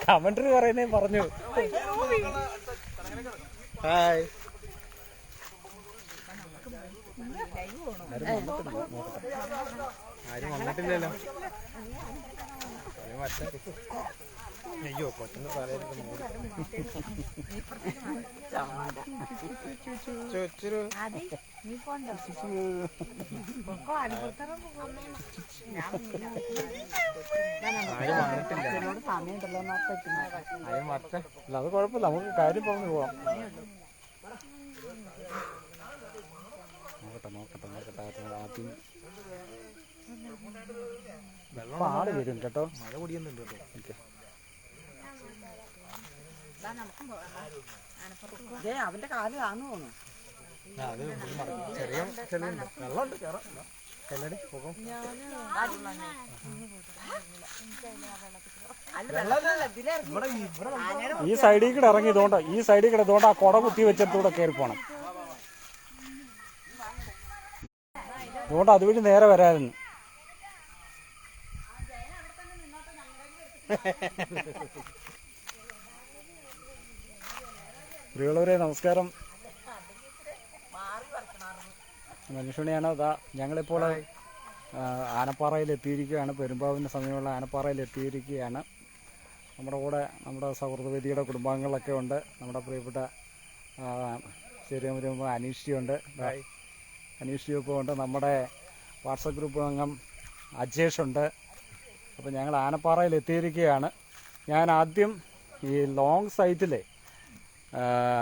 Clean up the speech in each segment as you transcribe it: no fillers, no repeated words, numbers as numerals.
Commentary പറയുന്നേ പറഞ്ഞു. Hi. ആരും വന്നിട്ടില്ലല്ലോ. അയ്യോ കൊച്ചെന്ന് പറയുന്നത് അത് കുഴപ്പമില്ല, നമുക്ക് കാര്യം പറഞ്ഞു പോവാം. നോക്കട്ടെ ആദ്യം ആള് വരും കേട്ടോ. മഴ പൊടിയുന്നുണ്ട് കേട്ടോ. അവന്റെ കാല് താന്നു തോന്നുന്നു. അത് ചെറിയ ചെളിയുണ്ട്, വെള്ളമുണ്ട് കയറാം. ഈ സൈഡിൽ കൂടെ ഇറങ്ങി ഇതുകൊണ്ട് ആ കുട കുത്തി വെച്ചിടത്തൂടെ കയറി പോണം. അതുകൊണ്ട് അതുവഴി നേരെ വരായിരുന്നു. പ്രിയമുള്ളവരെ നമസ്കാരം. മനുഷ്യനെയാണ്. അതാ ഞങ്ങളിപ്പോൾ ആനപ്പാറയിൽ എത്തിയിരിക്കുകയാണ്. പെരുമ്പാവിന് സമയമുള്ള ആനപ്പാറയിൽ എത്തിയിരിക്കുകയാണ്. നമ്മുടെ കൂടെ നമ്മുടെ സൗഹൃദവേദിയുടെ കുടുംബാംഗങ്ങളൊക്കെ ഉണ്ട്. നമ്മുടെ പ്രിയപ്പെട്ട ശരിയും അനീഷിയുണ്ട്. അനീഷിയൊപ്പം ഉണ്ട്. നമ്മുടെ വാട്സപ്പ് ഗ്രൂപ്പ് അംഗം അജേഷുണ്ട്. അപ്പോൾ ഞങ്ങൾ ആനപ്പാറയിൽ എത്തിയിരിക്കുകയാണ്. ഞാൻ ആദ്യം ഈ ലോങ് സൈറ്റിലെ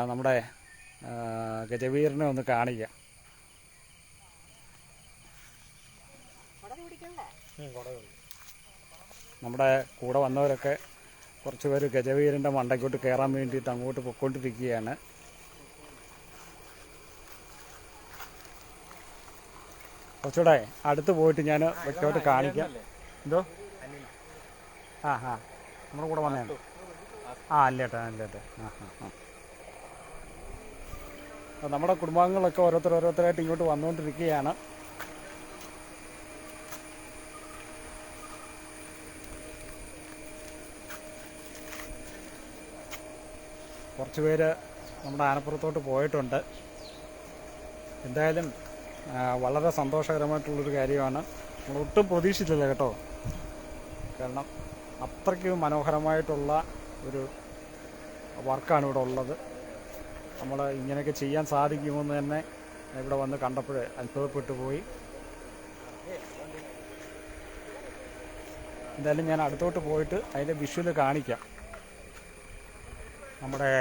നമ്മുടെ ഗജവീരനെ ഒന്ന് കാണിക്കാം. നമ്മുടെ കൂടെ വന്നവരൊക്കെ കുറച്ച് പേര് ഗജവീരൻ്റെ മണ്ടയ്ക്കോട്ട് കയറാൻ വേണ്ടിയിട്ട് അങ്ങോട്ട് പൊയ്ക്കൊണ്ടിരിക്കുകയാണ്. കുറച്ചുകൂടെ അടുത്ത് പോയിട്ട് ഞാൻ വ്യക്തമായിട്ട് കാണിക്കാം. എന്തോ നമ്മുടെ കൂടെ വന്നതാണ്. അല്ലേട്ടാ. അപ്പോൾ നമ്മുടെ കുടുംബാംഗങ്ങളൊക്കെ ഓരോരുത്തരായിട്ട് ഇങ്ങോട്ട് വന്നുകൊണ്ടിരിക്കുകയാണ്. കുറച്ച് പേര് നമ്മുടെ ആനപ്പുറത്തോട്ട് പോയിട്ടുണ്ട്. എന്തായാലും വളരെ സന്തോഷകരമായിട്ടുള്ളൊരു കാര്യമാണ്. നമ്മൾ ഒട്ടും പ്രതീക്ഷിച്ചില്ല കേട്ടോ. കാരണം അത്രയ്ക്ക് മനോഹരമായിട്ടുള്ള ഒരു വർക്കാണ് ഇവിടെ ഉള്ളത്. നമ്മൾ ഇങ്ങനെയൊക്കെ ചെയ്യാൻ സാധിക്കുമെന്ന് തന്നെ ഇവിടെ വന്ന് കണ്ടപ്പോൾ അത്ഭുതപ്പെട്ടു പോയി. എന്തായാലും ഞാൻ അടുത്തോട്ട് പോയിട്ട് അതിൻ്റെ വിഷ്വല് കാണിക്കാം. നമ്മുടെ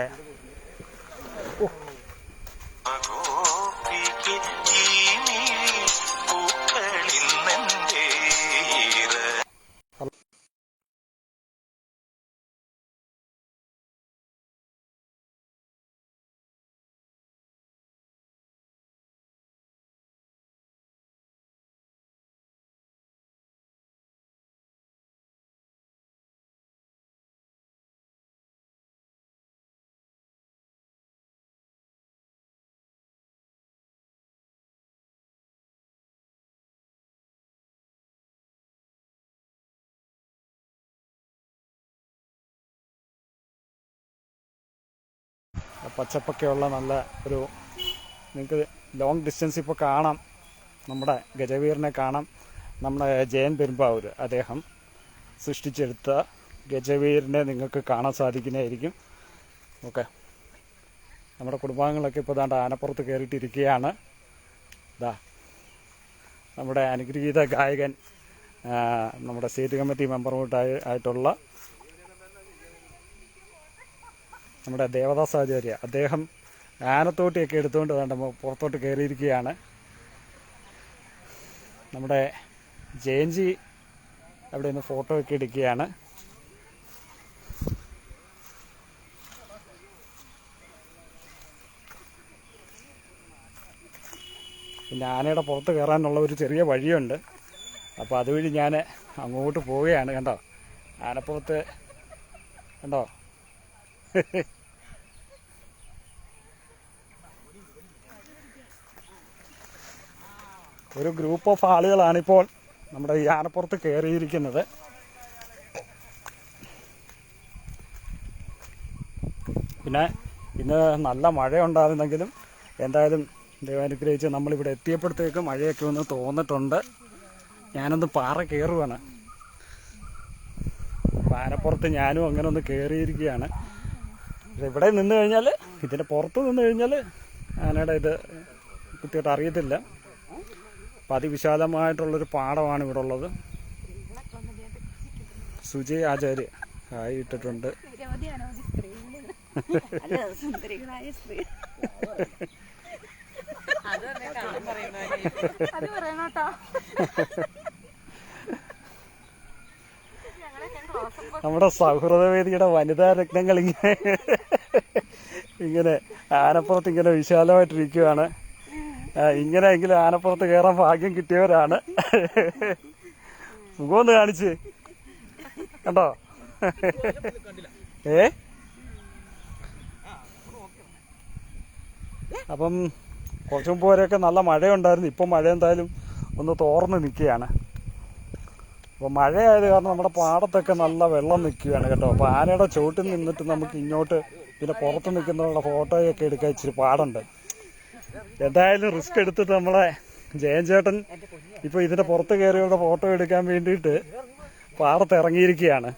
പച്ചപ്പൊക്കെയുള്ള നല്ല ഒരു, നിങ്ങൾക്ക് ലോങ് ഡിസ്റ്റൻസ് ഇപ്പോൾ കാണാം. നമ്മുടെ ഗജവീരനെ കാണാം. നമ്മുടെ ജയൻ പെരുമ്പാവൂർ അദ്ദേഹം സൃഷ്ടിച്ചെടുത്ത ഗജവീരനെ നിങ്ങൾക്ക് കാണാൻ സാധിക്കുന്നതായിരിക്കും. ഓക്കെ, നമ്മുടെ കുടുംബാംഗങ്ങളൊക്കെ ഇപ്പോൾ ദാണ്ട് ആനപ്പുറത്ത് കയറിയിട്ടിരിക്കുകയാണ്. നമ്മുടെ അനുഗ്രഹീത ഗായകൻ, നമ്മുടെ സ്റ്റേറ്റ് കമ്മിറ്റി മെമ്പറുമായിട്ടുള്ള നമ്മുടെ ദേവദാസ് ആചാര്യ, അദ്ദേഹം ആനത്തോട്ടിയൊക്കെ എടുത്തുകൊണ്ട് വേണ്ട പുറത്തോട്ട് കയറിയിരിക്കുകയാണ്. നമ്മുടെ ജയൻജി അവിടെ നിന്ന് ഫോട്ടോ ഒക്കെ എടുക്കുകയാണ്. പിന്നെ ആനയുടെ പുറത്ത് കയറാനുള്ള ഒരു ചെറിയ വഴിയുണ്ട്. അപ്പോൾ അതുവഴി ഞാൻ അങ്ങോട്ട് പോവുകയാണ്. കണ്ടോ ആനപ്പുറത്ത് കണ്ടോ. ഒരു ഗ്രൂപ്പ് ഓഫ് ആളുകളാണിപ്പോൾ നമ്മുടെ ഈ ആനപ്പുറത്ത് കയറിയിരിക്കുന്നത്. പിന്നെ ഇന്ന് നല്ല മഴയുണ്ടായിരുന്നെങ്കിലും എന്തായാലും ദൈവാനുഗ്രഹിച്ച് നമ്മളിവിടെ എത്തിയപ്പോഴത്തേക്ക് മഴയൊക്കെ ഒന്ന് തോന്നിട്ടുണ്ട്. ഞാനൊന്ന് പാറ കയറുവാണ്. പാറപ്പുറത്ത് ഞാനും അങ്ങനെ ഒന്ന് കയറിയിരിക്കുകയാണ്. ഇവിടെ നിന്ന് കഴിഞ്ഞാൽ, ഇതിൻ്റെ പുറത്ത് നിന്ന് കഴിഞ്ഞാൽ ആനയുടെ ഇത് കൃത്യമായിട്ട് അറിയത്തില്ല. അപ്പം അതിവിശാലമായിട്ടുള്ളൊരു പാടമാണ് ഇവിടെ ഉള്ളത്. സുജയ് ആചാര്യ ഹായ് ഇട്ടിട്ടുണ്ട്. നമ്മുടെ സൗഹൃദവേദിയുടെ വനിതാ രത്നങ്ങൾ ഇങ്ങനെ ആനപ്പുറത്ത് ഇങ്ങനെ വിശാലമായിട്ടിരിക്കുകയാണ്. ഇങ്ങനെയെങ്കിലും ആനപ്പുറത്ത് കയറാൻ ഭാഗ്യം കിട്ടിയവരാണ്. മുഖമൊന്ന് കാണിച്ച് കണ്ടോ? അപ്പം കുറച്ചു മുമ്പ് വരെയൊക്കെ നല്ല മഴയുണ്ടായിരുന്നു. ഇപ്പം മഴ എന്തായാലും ഒന്ന് തോർന്ന് നിൽക്കുകയാണ്. അപ്പോൾ മഴയായത് കാരണം നമ്മുടെ പാടത്തൊക്കെ നല്ല വെള്ളം നിൽക്കുകയാണ് കേട്ടോ. അപ്പോൾ ആനയുടെ ചുവട്ടിൽ നിന്നിട്ട് നമുക്ക് ഇങ്ങോട്ട് പിന്നെ പുറത്ത് നിൽക്കുന്നവരുടെ ഫോട്ടോയൊക്കെ എടുക്കാൻ ഇച്ചിരി പാടുണ്ട്. എന്തായാലും റിസ്ക് എടുത്തിട്ട് നമ്മളെ ജയൻ ചേട്ടൻ ഇപ്പോൾ ഇതിൻ്റെ പുറത്ത് കയറിയവരുടെ ഫോട്ടോ എടുക്കാൻ വേണ്ടിയിട്ട് പാടത്ത് ഇറങ്ങിയിരിക്കുകയാണ്.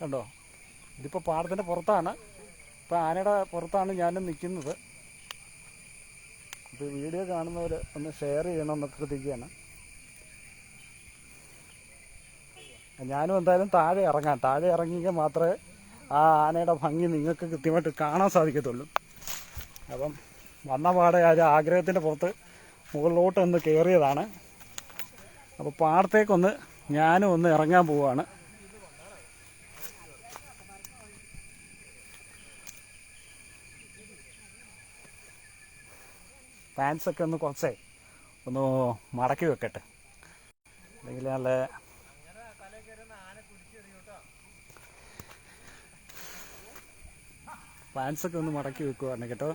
കണ്ടോ, ഇതിപ്പോൾ പാടത്തിൻ്റെ പുറത്താണ്. ഇപ്പോൾ ആനയുടെ പുറത്താണ് ഞാനും നിൽക്കുന്നത്. അപ്പോൾ വീഡിയോ കാണുന്നവർ ഒന്ന് ഷെയർ ചെയ്യണമെന്ന് അഭ്യർത്ഥിക്കുകയാണ്. ഞാനും എന്തായാലും താഴെ ഇറങ്ങാം. താഴെ ഇറങ്ങിയെങ്കിൽ മാത്രമേ ആ ആനയുടെ ഭംഗി നിങ്ങൾക്ക് കൃത്യമായിട്ട് കാണാൻ സാധിക്കത്തുള്ളൂ. അപ്പം വന്ന പാടെ ആ ആഗ്രഹത്തിൻ്റെ പുറത്ത് മുകളിലോട്ട് ഒന്ന് കയറിയതാണ്. അപ്പോൾ പാടത്തേക്കൊന്ന് ഞാനും ഒന്ന് ഇറങ്ങാൻ പോവുകയാണ്. പാൻസൊക്കെ ഒന്ന് കുറച്ചേ ഒന്ന് മടക്കി വെക്കട്ടെ, അല്ലെങ്കിൽ നല്ല പാൻസൊക്കെ ഒന്ന് മടക്കി വെക്കുവാണ് കേട്ടോ.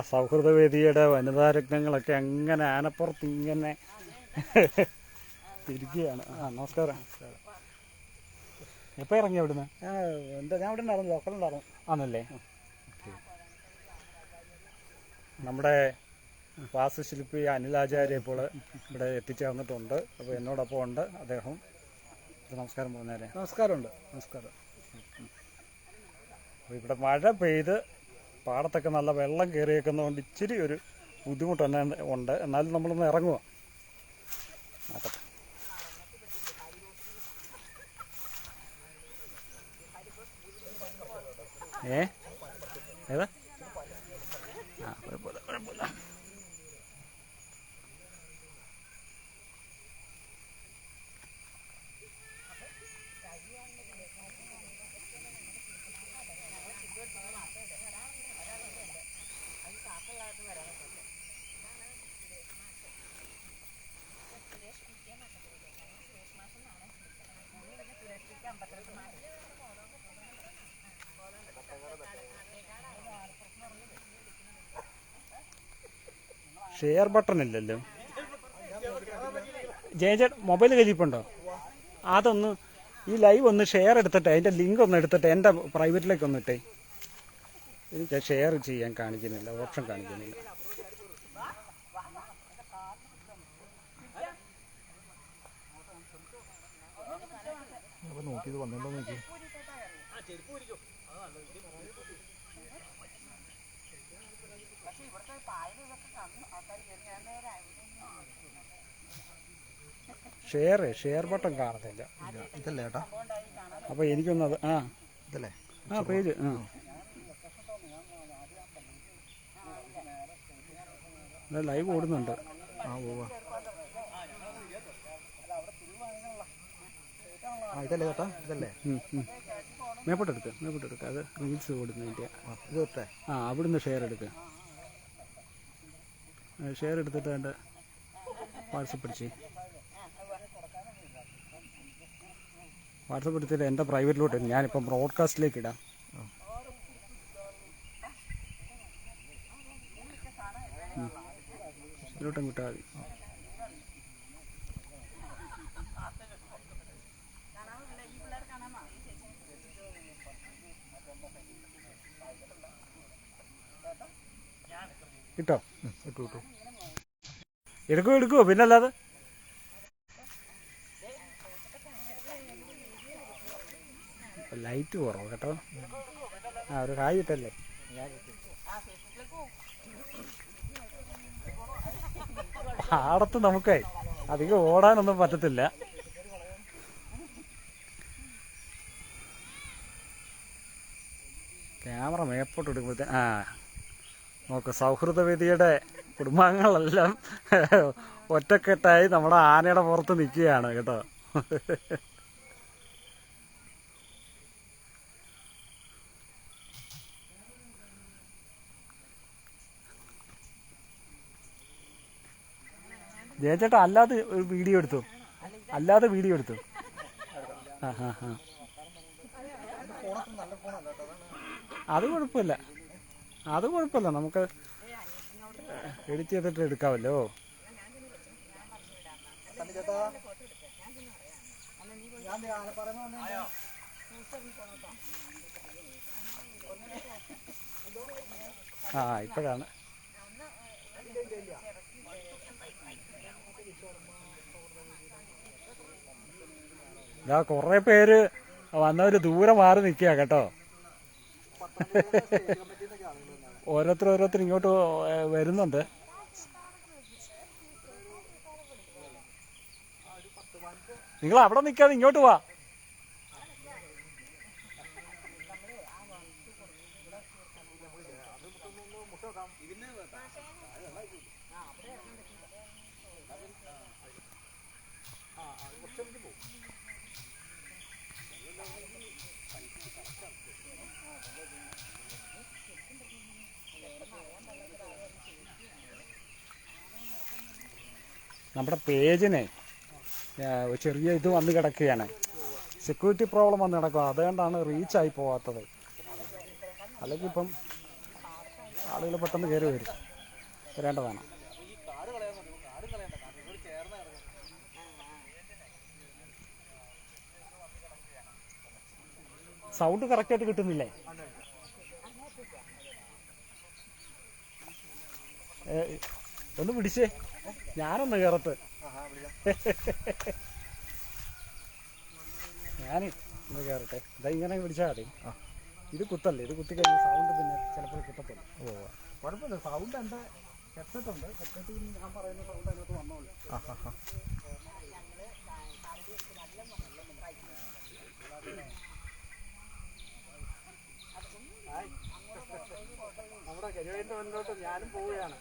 സൗഹൃദവേദിയുടെ വനിതാ രത്നങ്ങളൊക്കെ അങ്ങനെ ആനപ്പുറത്ത് ഇങ്ങനെ ഇരിക്കുകയാണ്. നമസ്കാരം. എപ്പോൾ ഇറങ്ങി അവിടുന്ന്? എന്താ, ഞാൻ ഇവിടെ ഉണ്ടായിരുന്നു, ലോക്കലുണ്ടായിരുന്നു. ആണല്ലേ? നമ്മുടെ വാസ്തുശില്പി അനിലാചാര്യ ഇപ്പോൾ ഇവിടെ എത്തിച്ചേർന്നിട്ടുണ്ട്. അപ്പോൾ എന്നോടൊപ്പം ഉണ്ട് അദ്ദേഹം. നമസ്കാരം പറഞ്ഞേരെ. നമസ്കാരമുണ്ട്. നമസ്കാരം. അപ്പോൾ ഇവിടെ മഴ പെയ്ത് പാടത്തൊക്കെ നല്ല വെള്ളം കയറിയേക്കുന്നതുകൊണ്ട് ഇച്ചിരി ഒരു ബുദ്ധിമുട്ട് തന്നെ ഉണ്ട്. എന്നാലും നമ്മളൊന്ന് ഇറങ്ങുക. നോക്കട്ടെ. ഏതാ? കുഴപ്പമില്ല കുഴപ്പമില്ല. ഷെയർ ബട്ടൺ ഇല്ലല്ലോ. ജയചേട്ടൻ മൊബൈൽ കയ്യിലിപ്പുണ്ടോ? അതൊന്ന് ഈ ലൈവ് ഒന്ന് ഷെയർ എടുത്തിട്ട് അതിൻ്റെ ലിങ്ക് ഒന്ന് എടുത്തിട്ട് എൻ്റെ പ്രൈവറ്റിലേക്ക് ഒന്ന് ഇട്ടേ. എനിക്ക് ഷെയർ ചെയ്യാൻ കാണിക്കുന്നില്ല, ഓപ്ഷൻ കാണിക്കുന്നില്ല. നോക്കിയത് വന്നിട്ടുണ്ടോ നോക്കി. ഷെയർ ബട്ടൺ കാണത്തില്ല. ഇതല്ലേ ഏട്ടാ? അപ്പോൾ എനിക്കൊന്നത് ഇതല്ലേ? പേജ് ലൈവ് ഓടുന്നുണ്ട്. ആ പോവാ. ആ ഇതല്ലേ ചേട്ടാ, ഇതല്ലേ? മേപ്പോട്ടെടുക്കുക. അത് റീൽസ് ഓടുന്നതിൻ്റെ. ഇത് തൊട്ടേ. അവിടുന്ന് ഷെയർ എടുക്കുക. ഷെയർ എടുത്തിട്ട് അതിൻ്റെ വാട്സപ്പ് അടിച്ച് എടുത്തിട്ട് എൻ്റെ പ്രൈവറ്റിലോട്ട് ഞാനിപ്പം ബ്രോഡ്കാസ്റ്റിലേക്ക് ഇടാം. ഇതിലോട്ടും കിട്ടാൽ മതി. കിട്ടോ? ഇട്ടു. എടുക്കുമോ പിന്നല്ലാതെ. ലൈറ്റ് കുറവ് കേട്ടോ. ഒരു ഹായ് ഇട്ടല്ലേ. പാടത്ത് നമുക്ക് അധികം ഓടാനൊന്നും പറ്റത്തില്ല. ക്യാമറ മേപ്പോട്ട് എടുക്കുമ്പോഴത്തേ നോക്ക്, സൗഹൃദവേദിയുടെ കുടുംബാംഗങ്ങളെല്ലാം ഒറ്റക്കെട്ടായി നമ്മുടെ ആനയുടെ പുറത്ത് നിൽക്കുകയാണ് കേട്ടോ. ജയചേട്ടാ അല്ലാതെ ഒരു വീഡിയോ എടുത്തു. അത് കുഴപ്പമില്ല. നമുക്ക് എഡിറ്റ് ചെയ്തിട്ട് എടുക്കാമല്ലോ. ഇപ്പോഴാണ് കുറേ പേര് വന്നവര് ദൂരെ മാറി നിൽക്കുക കേട്ടോ. ഓരോരുത്തർ ഇങ്ങോട്ട് വരുന്നുണ്ട്. നിങ്ങൾ അവിടെ നിൽക്കാതെ ഇങ്ങോട്ട് വാ. നമ്മുടെ പേജിന് ചെറിയ ഇത് വന്ന് കിടക്കുകയാണ്. സെക്യൂരിറ്റി പ്രോബ്ലം വന്ന് കിടക്കുക. അതുകൊണ്ടാണ് റീച്ചായി പോകാത്തത്. അല്ലെങ്കിൽ ഇപ്പം ആളുകൾ പെട്ടെന്ന് കയറി വരേണ്ടതാണ്. സൗണ്ട് കറക്റ്റായിട്ട് കിട്ടുന്നില്ലേ? ഒന്ന് പിടിച്ചേ, ഞാനൊന്ന് കയറത്ത്. ഒന്ന് കയറട്ടെ. ഇതാ ഇങ്ങനെ പിടിച്ചാൽ മതി. ഇത് കുത്തല്ലേ, ഇത് കുത്തി കഴിഞ്ഞാൽ സൗണ്ട് പിന്നെ ചിലപ്പോൾ കിട്ടത്തില്ല. കുഴപ്പമില്ല. സൗണ്ട് എൻ്റെ ഹെഡ്സെറ്റ് ഉണ്ട്. ഹെഡ്സെറ്റിൽ ഞാൻ പറയുന്ന സൗണ്ട് അതിനകത്ത് വന്നോളൂ. നമ്മുടെ ഗജവേലിൻ്റെ മുന്നോട്ട് ഞാനും പോവുകയാണ്.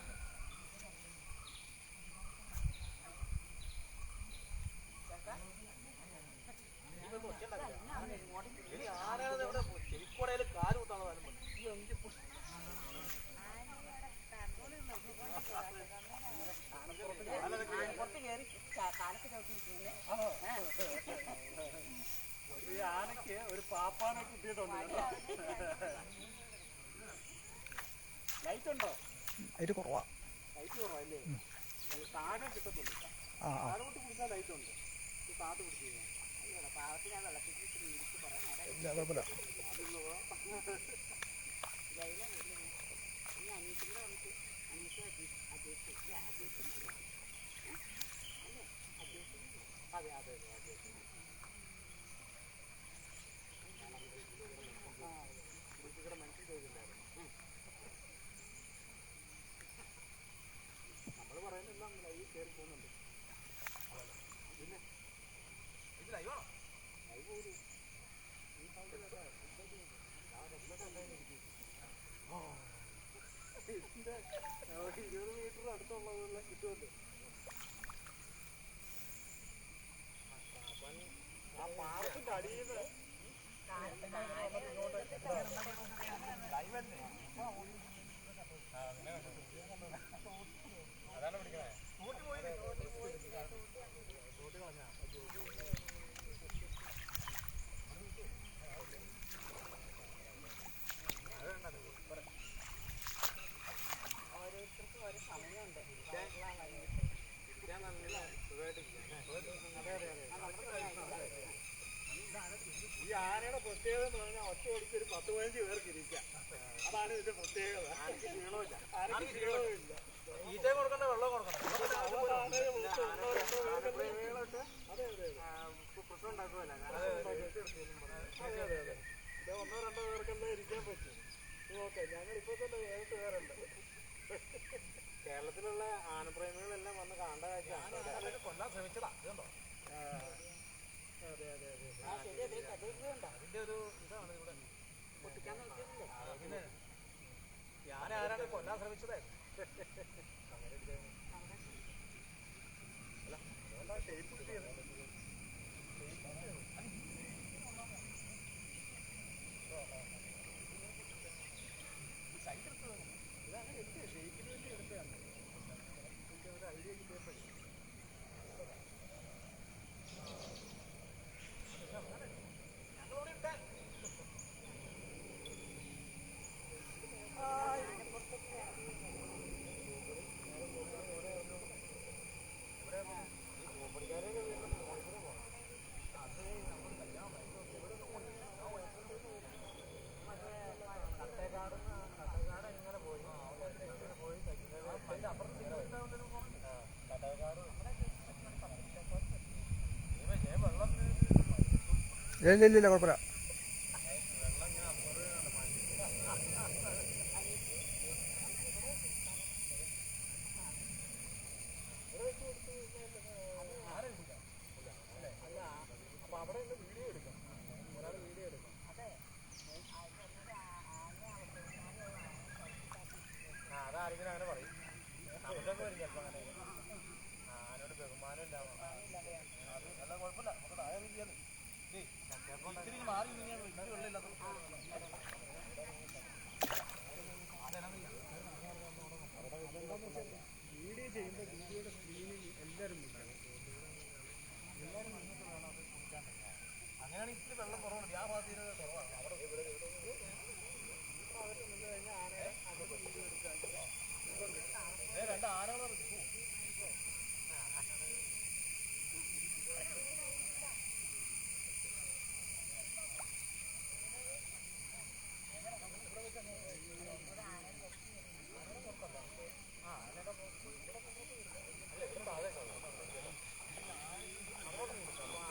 ആനയ്ക്ക് ഒരു പാപ്പാനെ കിട്ടിയിട്ടുണ്ട്. ലൈറ്റ് ഉണ്ടോ? ലൈറ്റ് കുറവാ. ലൈറ്റ് കുറവല്ലേ? താഴെ കിട്ടത്തുള്ളൂ. താഴോട്ട് പിടിച്ചാൽ ലൈറ്റ് ഉണ്ട്. താഴത്ത് പിടിച്ചു പാവത്തിന് വെള്ളത്തിൽ കുഴപ്പമില്ല. നമ്മൾ പറയുന്നതെല്ലാം ലൈവ് കയറി പോകുന്നുണ്ട്. പിന്നെ ഇത് ലൈവാണോ? ലൈവ് പോലും ഈ സൗണ്ട് കേട്ടോ. മീറ്റർ അടുത്തുള്ളതെല്ലാം കിട്ടുമല്ലോ. ആ പാറത്തിന്റെ അടിയിൽ നിന്ന് അതാണ് പിടിക്കണേ. ഓരോരുത്തർക്കും ഒരു സമയമുണ്ട്. ഈ ആനയുടെ പ്രത്യേകത എന്ന് പറഞ്ഞാൽ ഒറ്റ ഓടിച്ചൊരു 10-15 പേർക്ക് ഇരിക്കാം. അതാണ് ഇതിന്റെ പ്രത്യേകത. ആനയ്ക്ക് ക്ഷീണമില്ല. ഈറ്റ കൊടുക്കണ്ട, വെള്ളം കൊടുക്കണം. പ്രശ്നം ഉണ്ടാക്കുമല്ല. ഒന്നോ രണ്ടോ പേർക്കെല്ലാം ഇരിക്കാൻ പറ്റും. ഓക്കെ, ഞങ്ങൾ ഇപ്പൊ തന്നെ 7 പേരുണ്ട്. കേരളത്തിലുള്ള ആനപ്രേമികളെല്ലാം വന്ന് കാണേണ്ട കാഴ്ചയാണ്. കൊല്ലാൻ ശ്രമിച്ചതാ. ഇതുണ്ടോ? അതെ അതെ അതെ. അതിന്റെ ഒരു ഇതാണ് ഇവിടെ. പിന്നെ ഞാൻ ആരാണ് കൊല്ലാൻ ശ്രമിച്ചതേ. അല്ല, അതുകൊണ്ടാ ഷേപ്പ് കിട്ടിയത്. ഇതങ്ങനെ എടുത്തേ, ഷേപ്പിന് വേണ്ടി എടുത്തതാണ്. എനിക്ക് ഒരു ഐഡിയ കിട്ടിയപ്പോഴേ ഞങ്ങളോട് ഇട്ടേ. ഇല്ല കുഴപ്പമില്ല. അപ്പൊ അവിടെ നിന്ന് വീഡിയോ എടുക്കാം. ഒരാൾ വീഡിയോ എടുക്കാം. അതാരെങ്കിലും അങ്ങനെ പറയും. നമുക്കൊക്കെ വരും ചിലപ്പോൾ അങ്ങനെ. ആനോട് ബഹുമാനം ഉണ്ടാവും. അത് അല്ല കുഴപ്പമില്ല. നമുക്ക് താഴെ ചെയ്യാൻ മാറി വീഡിയോ ചെയ്യുമ്പോൾ വീഡിയോയുടെ സ്ക്രീനിൽ എല്ലാവരും ഉണ്ടാകും. എല്ലാവരും നിന്നിട്ട് വേണം അത് കുടിക്കാൻ. അങ്ങനെയാണ് ഇത്തിരി വെള്ളം കുറവാണ്. ആ ഭാഗത്തിന് കുറവാണ്. അവിടെ ഇവിടെ ഈ ഭാഗത്ത് നിന്ന് കഴിഞ്ഞാൽ ആനയെ രണ്ട് ആനകളെ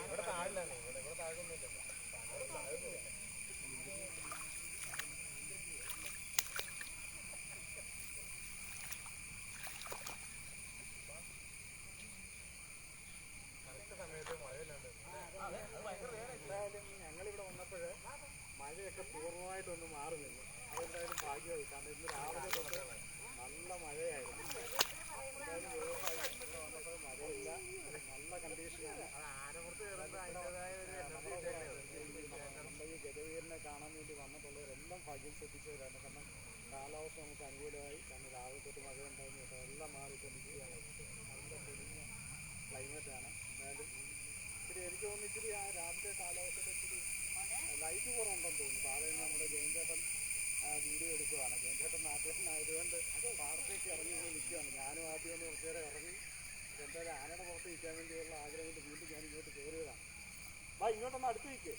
ഇവിടെ താഴിലാണ്. ഇവിടെ താഴൊന്നുമില്ല. കറക്റ്റ് സമയത്ത് മഴയില്ലാണ്ട് എന്തായാലും ഞങ്ങളിവിടെ വന്നപ്പോൾ മഴയൊക്കെ പൂർണ്ണമായിട്ടൊന്ന് മാറി നിന്നു. അതെന്തായാലും ഭാഗ്യമായി. കാരണം ഇന്ന് രാവിലെ തൊട്ട് നല്ല മഴയായിരുന്നു. എന്തായാലും വ്യവസായം ഇവിടെ വന്നപ്പോൾ മഴയില്ല, നല്ല കണ്ടീഷനാണ്. നമ്മുടെ ഈ ഗജവീരനെ കാണാൻ വേണ്ടി വന്നിട്ടുള്ളവരെല്ലാം ഭാഗ്യം ശ്രദ്ധിച്ചവരാണ്. കാരണം കാലാവസ്ഥ നമുക്ക് അനുകൂലമായി. കാരണം രാവിലെ തൊട്ട് മഴ ഉണ്ടായിരുന്നു. കേട്ടോ, എല്ലാം മാറിയിട്ട് നിൽക്കുകയാണ്. നല്ല തെളിഞ്ഞ ക്ലൈമറ്റാണ്. എന്നാലും ഇച്ചിരി എനിക്ക് തോന്നുന്നു ഇച്ചിരി ആ രാവിലത്തെ കാലാവസ്ഥയുടെ ഇച്ചിരി ലൈറ്റ് കുറവുണ്ടെന്ന് തോന്നുന്നു. സാധാരണ നമ്മുടെ ജയൻചേട്ടൻ വീഡിയോ എടുക്കുകയാണ്. ജയൻചേട്ടൻ നാട്ടുകാരനായതുകൊണ്ട് പാടത്തേക്ക് ഇറങ്ങി പോയി നിൽക്കുകയാണ്. ഞാനും ആദ്യം ഒന്ന് കുറച്ച് നേരം ഇറങ്ങി. എന്തായാലും ആനയുടെ പുറത്ത് നിൽക്കാൻ വേണ്ടിയുള്ള ആഗ്രഹം കൊണ്ട് വീണ്ടും ഞാൻ ഇങ്ങോട്ട് കയറിയതാണ്. ഇങ്ങോട്ടൊന്ന് അടുത്ത് നിൽക്കേ.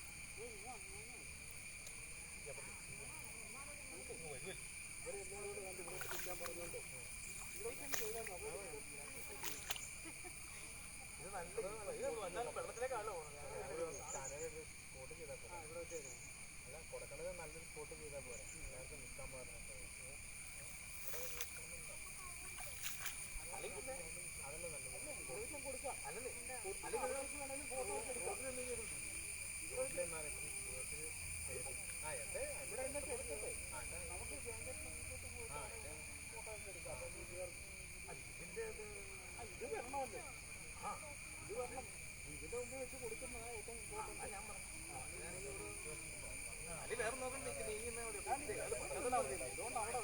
ഇവരെല്ലാവരോട് കണ്ട് ഇവിടേക്ക് നിൽക്കാൻ പറഞ്ഞുകൊണ്ട് വെള്ളത്തിലേക്കാണല്ലോ സ്പോട്ട് ചെയ്താൽ പോലെ. ഇവിടെ വെച്ച് അല്ല കൊടുക്കണത് നല്ലൊരു സ്പോട്ട് ചെയ്താൽ പോലെ. എല്ലാവർക്കും നിൽക്കാൻ പാടില്ല. അതല്ലേ നല്ലത്. കൊടുക്കാം. അല്ലേ ഫോട്ടോ എടുക്കാം. ഇവിടെ എന്നൊക്കെ എടുക്കട്ടെ. നമുക്ക് കൊടുക്കുന്നതാണ് ഏറ്റവും ഇമ്പോർട്ടൻറ്റ്. ഇതുകൊണ്ട് അവിടെ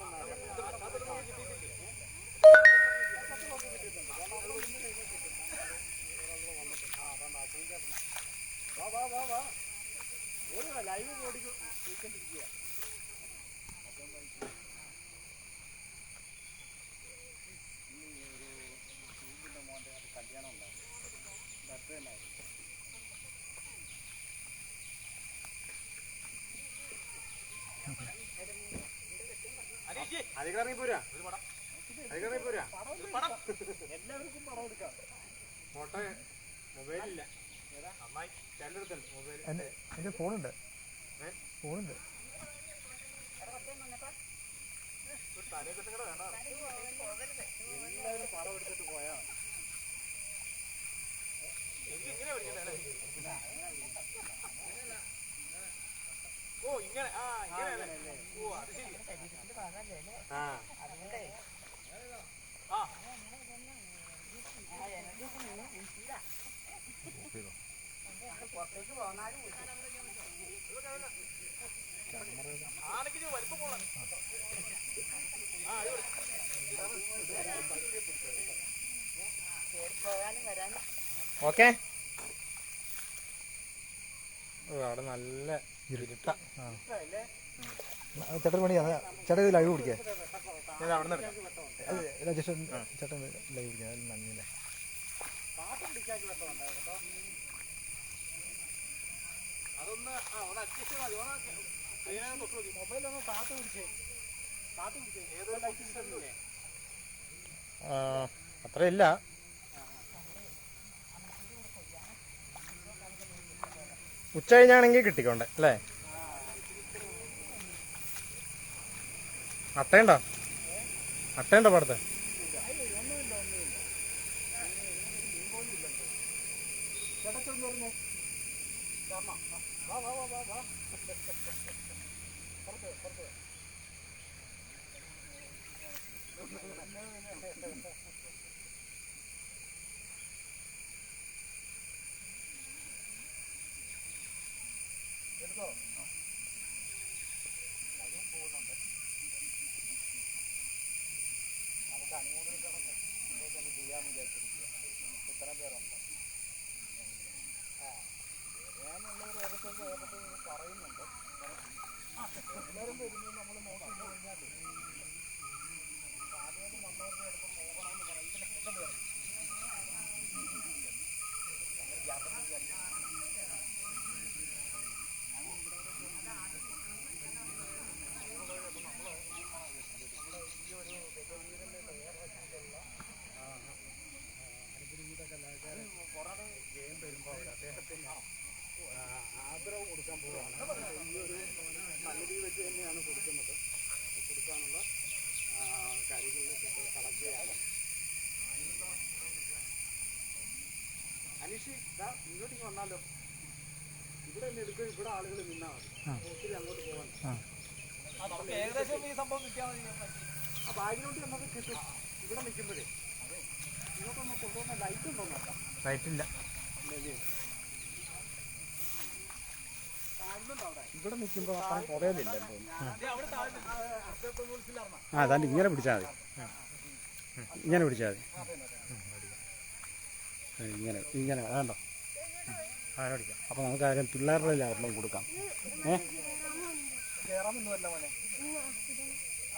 ഒരു ലൈവ് ഓടിക്കൊണ്ടിരിക്കുക. മോൻ്റെ കല്യാണം ഉണ്ടായിരുന്നു, ബർത്ത്ഡേ ഉണ്ടായിരുന്നു. അധികാരം പോരാ, അധികാരം പോരാ. എല്ലാവർക്കും പടം എടുക്കാം. ഫോട്ടോ മൊബൈലില്ല, നന്നായി ചെല്ലെടുത്തുണ്ട് മൊബൈൽ. എൻ്റെ ഫോണുണ്ട്, ഫോണുണ്ട്. എല്ലാവരും പടം എടുത്തിട്ട് പോയാൽ ഓ ഇങ്ങനെ ഇങ്ങനെയല്ലേ. ഓ അത് ശരി. പുറത്തേക്ക് പോന്നാലും ആനക്ക് വലിപ്പം പോകണം. പോകാനും വരാനും ഓക്കെ. അവിടെ നല്ല ഇരുട്ട. ചേട്ടൻ പണിയാ, ചേട്ടൻ ഇത് ലൈവ് പിടിക്കേ. അവിടെ നിന്ന് രാജേഷ് ചേട്ടൻ ലൈവ് പിടിക്കാം. നന്ദിയില്ലേ കാറ്റ് പിടിക്കാക്കി വെട്ടമുണ്ടായിരുന്നു കേട്ടോ. അതൊന്ന് ഒന്ന് അഡ്ജസ്റ്റ് മതി. മൊബൈലൊന്ന് കാറ്റ് പിടിച്ചേ, കാറ്റ് പിടിച്ചേ. ഏതോ ലൈറ്റ് ഇല്ലേ? അത്രയില്ല. ഉച്ച കഴിഞ്ഞാണെങ്കിൽ കിട്ടിക്കോണ്ടേ അല്ലേ? അട്ടയുണ്ടോ? അട്ടയുണ്ടോ പടത്ത്? ചേട്ടച്ചൊന്ന് വരുന്നേ. കാരണം വാ വാ വാ വാ വാ. പുറത്ത് പുറത്ത്. എടുത്തോ. ലൈവ് പോകുന്നുണ്ട്. നമുക്ക് അനുമോദനം കടന്ന് ഇതൊക്കെ ചെയ്യാമെന്ന് വിചാരിച്ചിരിക്കുക. ഇത്രയും പേരുണ്ട്. വരാനുള്ളവർ ഏകദേശം പറയുന്നുണ്ട്. എല്ലാവരും വരുന്നു നമ്മൾ നോക്കി കഴിഞ്ഞാൽ ആദ്യമായിട്ട് വന്നവരുടെ അടുത്ത് പോകണമെന്ന് പറയും. പുറമെ ജയം വരുമ്പോൾ അദ്ദേഹത്തിന് ആദരവ് കൊടുക്കാൻ പോവുകയാണ്. ഈ ഒരു സന്നിധി വെച്ച് തന്നെയാണ് കൊടുക്കുന്നത്. കൊടുക്കാനുള്ള കാര്യങ്ങളിലേക്ക് കളക്ട് ചെയ്യാണ്. അനീഷ് ഇങ്ങോട്ടേക്ക് വന്നാലോ? ഇവിടെ തന്നെ എടുക്കുക, ഇവിടെ ആളുകൾ നിന്നാൽ മതി. ഒത്തിരി അങ്ങോട്ട് പോകാൻ ഏകദേശം ഈ സംഭവം കിട്ടിയാൽ മതി. ആ ബാക്ക്ഗ്രൗണ്ട് നമുക്ക് കിട്ടും. ഇവിടെ നിൽക്കുമ്പോഴേ ഇങ്ങോട്ടൊന്ന് കൊണ്ടുവന്ന ലൈറ്റ് ഉണ്ടോ നോക്കാം. റൈറ്റില്ല. ഇവിടെ നിൽക്കുമ്പോൾ അത്ര കുറയലില്ല തോന്നുന്നു. ആ അതാണ്ട് ഇങ്ങനെ പിടിച്ചാൽ മതി, ഇങ്ങനെ പിടിച്ചാൽ മതി. ഇങ്ങനെ ഇങ്ങനെ വേണ്ടോ? അങ്ങനെ പിടിക്കാം. അപ്പോൾ നമുക്ക് ആരും പിള്ളേരുടെ ഒരെണ്ണം കൊടുക്കാം. കയറാമെന്നല്ല മോനെ.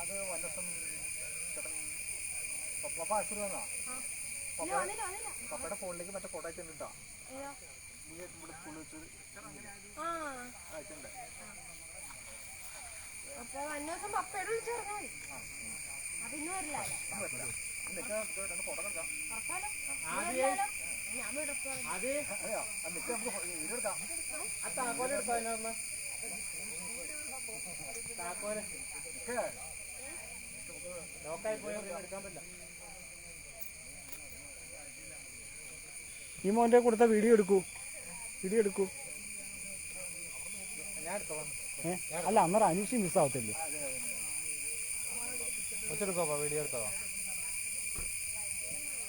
അത് വല്ലത്തും ചേട്ടൻ പപ്പ അസുഖന്നാ. പപ്പയുടെ ഫോണിലേക്ക് മറ്റേ ഫോട്ടോ അയച്ചിട്ടാ. നീ ഇവിടെ സ്കൂളിൽ വെച്ച് അയച്ചിട്ടുണ്ട്. ഫോട്ടോ എടുക്കാം. അതെയോ നിൽക്ക്, നമുക്ക് വീഡിയോ എടുക്കാം. ആ താക്കോല് എടുക്കാം. അതിനകത്ത് താക്കോല് നിൽക്ക്. ലോക്കായി പോയാൽ എടുക്കാൻ പറ്റില്ല. ഈ മോൻ്റെ കൊടുത്ത വീഡിയോ എടുക്കൂ, വീഡിയോ എടുക്കൂ. ഞാൻ എടുത്തോളാം. അല്ല അന്നേരം അനീഷ് മിസ്സാവത്തില്ലേ? ഒച്ചെടുക്കോ വീഡിയോ എടുത്തോ?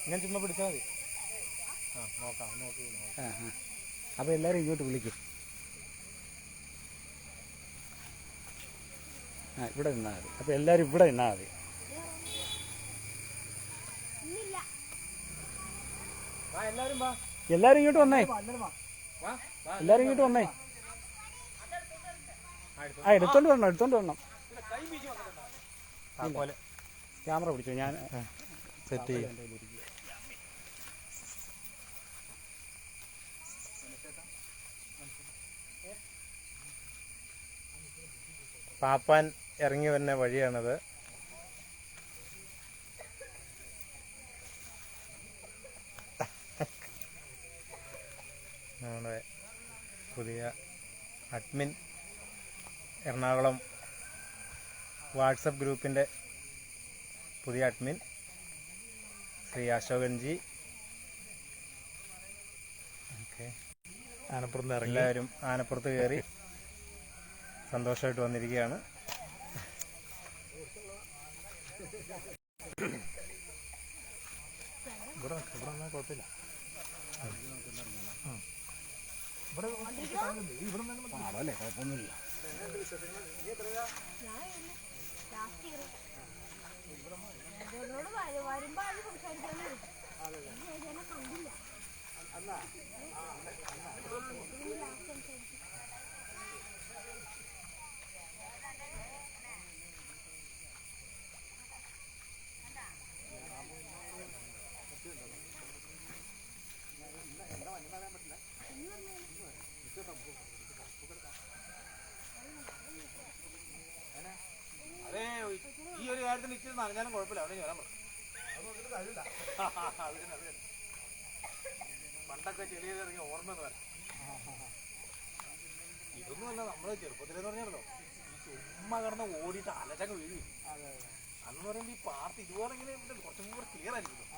ഇങ്ങനെ ചുമ്മാ പിടിച്ചാൽ മതി. നോക്കാം, നോക്കി. അപ്പോൾ എല്ലാവരും ഇങ്ങോട്ട് വിളിക്കും. ആ ഇവിടെ നിന്നാൽ മതി. അപ്പോൾ എല്ലാവരും ഇവിടെ നിന്നാൽ മതി. എല്ലാരും വാ, എല്ലാവരും ഇങ്ങോട്ട് വന്നേ. വാ, വാ. എല്ലാവരും ഇങ്ങോട്ട് വന്നേ. ആ എടുത്തോണ്ട് വരണം, എടുത്തോണ്ട് വരണം. കൈ വീശി വന്നിട്ടുണ്ടോ? ഇല്ല. ക്യാമറ പിടിച്ചോ, ഞാൻ സെറ്റ് ചെയ്യാം. പാപ്പാൻ ഇറങ്ങി വരുന്ന വഴിയാണത്. നമ്മുടെ പുതിയ അഡ്മിൻ, എറണാകുളം വാട്സപ്പ് ഗ്രൂപ്പിൻ്റെ പുതിയ അഡ്മിൻ ശ്രീ അശോകൻജി. ഓക്കെ, ആനപ്പുറത്ത് ഇറങ്ങി എല്ലാവരും ആനപ്പുറത്ത് കയറി സന്തോഷമായിട്ട് വന്നിരിക്കുകയാണ്. ഇവിടെ നിന്നാൽ കുഴപ്പമില്ല. പാടല്ലേ, കുഴപ്പമൊന്നുമില്ല. വരുമ്പോ അത് സംസാരിക്കാനേ കണ്ടില്ല. അതെ, ഈ ഒരു കാര്യത്തിന് ഇച്ചിരി നനഞ്ഞാലും കുഴപ്പമില്ല. അവിടെ വരാൻ പറഞ്ഞു. പണ്ടൊക്കെ ചെളിയിൽ ഇറങ്ങി ഓർമ്മ എന്ന് വരാം. ഇതൊന്നുമല്ല, നമ്മള് ചെറുപ്പത്തിലെന്ന് പറഞ്ഞാലോ ഈ ചുമ്മാ കിടന്ന് ഓടിയിട്ട് അലച്ചൊക്കെ വീഴും. അന്ന് പറയുമ്പോൾ ഈ പാർട്ടി ഇതുപോലെ ഇങ്ങനെ കുറച്ചും കൂടെ ക്ലിയർ ആയിരിക്കും.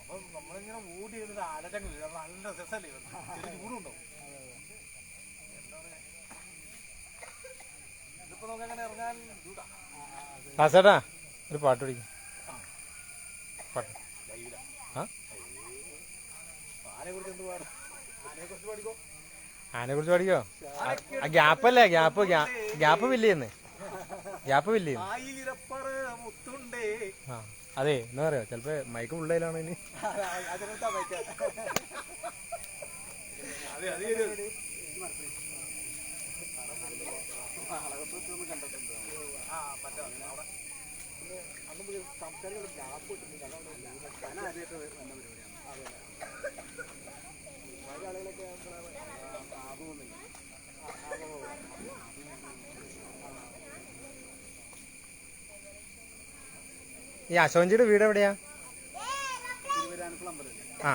അപ്പൊ നമ്മളിങ്ങനെ ഓടി ചെയ്തിട്ട് അലച്ചങ്ങ് വീഴും. അപ്പൊ നല്ല രസമല്ലേ, ചെറിയ ചൂടുണ്ടാവും. എന്താ പറയാ, ഇതിപ്പോ നമുക്ക് അങ്ങനെ ഇറങ്ങാൻ ചൂടാ. ദാസേട്ടാ ഒരു പാട്ട് പഠിക്കും. പാട്ട് ആ ആനെ കുറിച്ച് എന്ത് പാടും? ആനയെ കുറിച്ച് പഠിക്കോ? ആനെ കുറിച്ച് പഠിക്കോ? ഗ്യാപ്പല്ലേ, ഗ്യാപ്പ് വില്ലേന്ന്, ഗ്യാപ്പ് വില്ലേന്ന്. ആയിരപ്പറ മുത്തുണ്ടേ. ആ അതെ, എന്താ പറയാ, ചിലപ്പോ മൈക്ക് ഉള്ളതിലാണ് ഇനി. അതിനെടുത്താ പറ്റാ. അതെ അത് ആ പറ്റാ. അവിടെ അന്ന് സംസ്കാരികൾ ഗ്യാപ്പ് കിട്ടുന്നില്ല. അതാണ് ആദ്യമായിട്ട് വന്ന പരിപാടിയാണ്. പല ആളുകളൊക്കെ ആകുമെന്നില്ല. ഈ അശോകൻജിയുടെ വീട് എവിടെയാ? തിരുവരാനക്കുളം അമ്പലമില്ലേ, ആ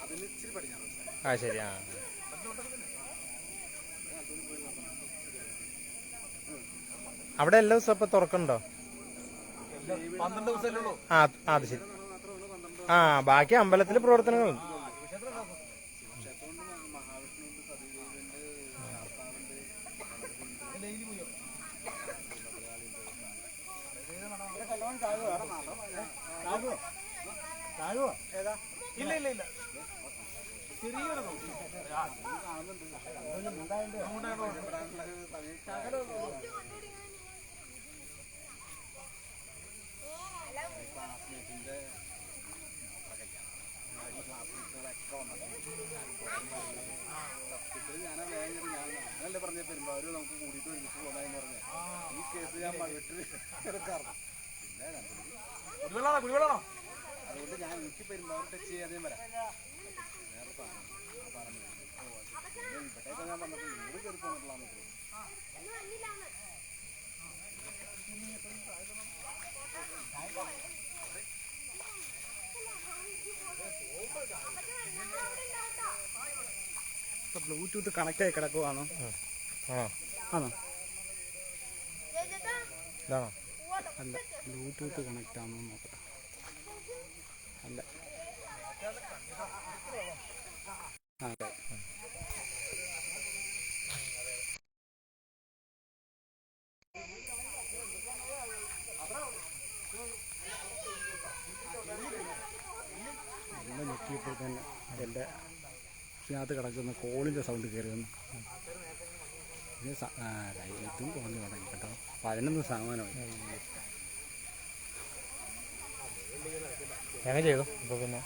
അതിന് ഇച്ചിരി പടിഞ്ഞാറ്. ആ ശരി. ആ അവിടെ എല്ലാ ദിവസവും ഇപ്പൊ തുറക്കണ്ടോ? 12 ദിവസമല്ലേ ഉള്ളൂ. ആ അത് ശരി. ആ ബാക്കി അമ്പലത്തിലെ പ്രവർത്തനങ്ങൾ. ഇല്ല ഇല്ല ഇല്ല, ചെറിയൊരു ഞാനല്ലേ പറഞ്ഞ പെരുമ്പാവൂര് നമുക്ക് കൂടിയിട്ട് ഒരുമിച്ച് പോകാന്ന് പറഞ്ഞ ഈ കേസ് ഞാൻ വീട്ടിൽ എടുക്കാറുണ്ട്. പിന്നെ കുടിവെള്ളാണോ? അതുകൊണ്ട് ഞാൻ എനിക്ക് പെരുമ്പാവൂർ ടച്ച് ചെയ്യാതെ വരാം. വേറെ സാധനം ആ സാധനം ഇവിടെയൊക്കെ ഞാൻ പറഞ്ഞിട്ടുണ്ട്, നിങ്ങൾ കയറി പോന്നിട്ടുള്ളതെന്ന് തോന്നുന്നു. ബ്ലൂടൂത്ത് കണക്റ്റ് ആയി കിടക്കുവാണോ? ആണോ? ആണോ? ഇതാണോ? അല്ല, ബ്ലൂടൂത്ത് കണക്റ്റ് ആണോ നോക്കട്ടെ. അല്ല, അതെ. നല്ല ഞെക്കിയപ്പോൾ തന്നെ എൻ്റെ അതിനകത്ത് കിടക്കുന്ന കോളിൻ്റെ സൗണ്ട് കയറി വന്നു. ഇത് ഇതും കുറഞ്ഞു തുടങ്ങി കേട്ടോ. 11 ശതമാനമായി. ഞങ്ങൾ ചെയ്തു. അപ്പോൾ പിന്നെ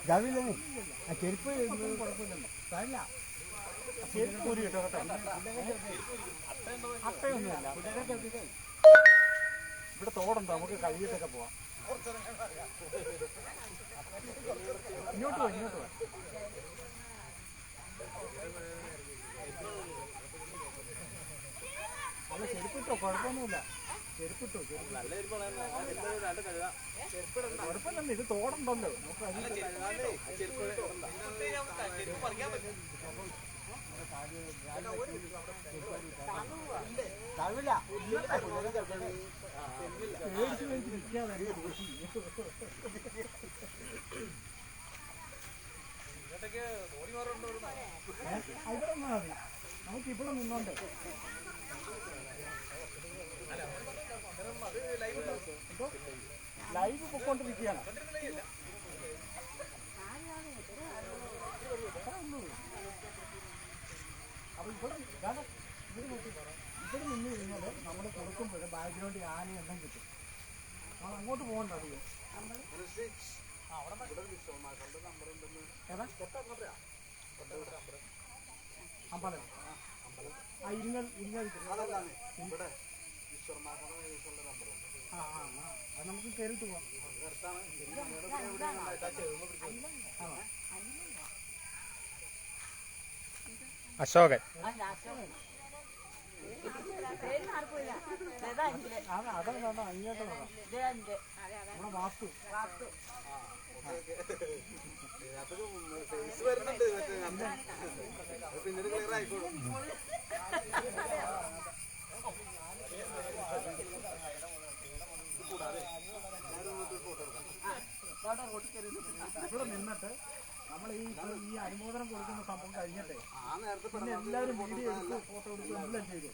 ഗവിലേ ആ ചെരുപ്പ് കുഴപ്പമില്ലല്ലോ. സാരില്ല, ചെരുപ്പ് ഊരി കേട്ടോ കേട്ടോ. അട്ടയൊന്നുമല്ല. ഇവിടെ തോടുണ്ടോ? നമുക്ക് കഴുകിയിട്ടൊക്കെ പോവാം. ഇങ്ങോട്ട് പോ, ഇങ്ങോട്ട് പോ. അത് ചെരുപ്പിട്ടോ, കുഴപ്പമൊന്നുമില്ല. ചെരുപ്പിട്ടോ, കുഴപ്പമില്ല. ഇത് തോടുണ്ടല്ലോ, നമുക്ക് മേടിച്ച് നിൽക്കാതെ ഇവിടെ നിന്നാ മതി. നമുക്ക് ഇവിടെ നിന്നോണ്ടേ. ലൈവ് പൊക്കോണ്ടിരിക്കുകയാണ്. അപ്പൊ ഇവിടെ നിന്ന് കഴിഞ്ഞാൽ നമ്മൾ കൊടുക്കുമ്പോൾ ബാക്ക്ഗ്രൗണ്ടിൽ ആനയെല്ലാം കിട്ടും. നമ്മൾ അങ്ങോട്ട് പോകണ്ട. അധികം അമ്പലം ഇരുങ്ങൽ അത് നമുക്ക് കയറിട്ട് പോവാം. അശോകൻ അതാണ് അങ്ങോട്ട് നമ്മുടെ വാസ്തു. പിന്നീട് ക്ലിയർ ആയിക്കോളും. ഇവിടെ നിന്നിട്ട് നമ്മൾ ഈ അനുമോദനം കൊടുക്കുന്ന സംഭവം കഴിഞ്ഞിട്ടേ പിന്നെ എല്ലാവരും വീഡിയോ എടുത്ത് ഫോട്ടോ എടുത്ത് എല്ലാം ചെയ്തു.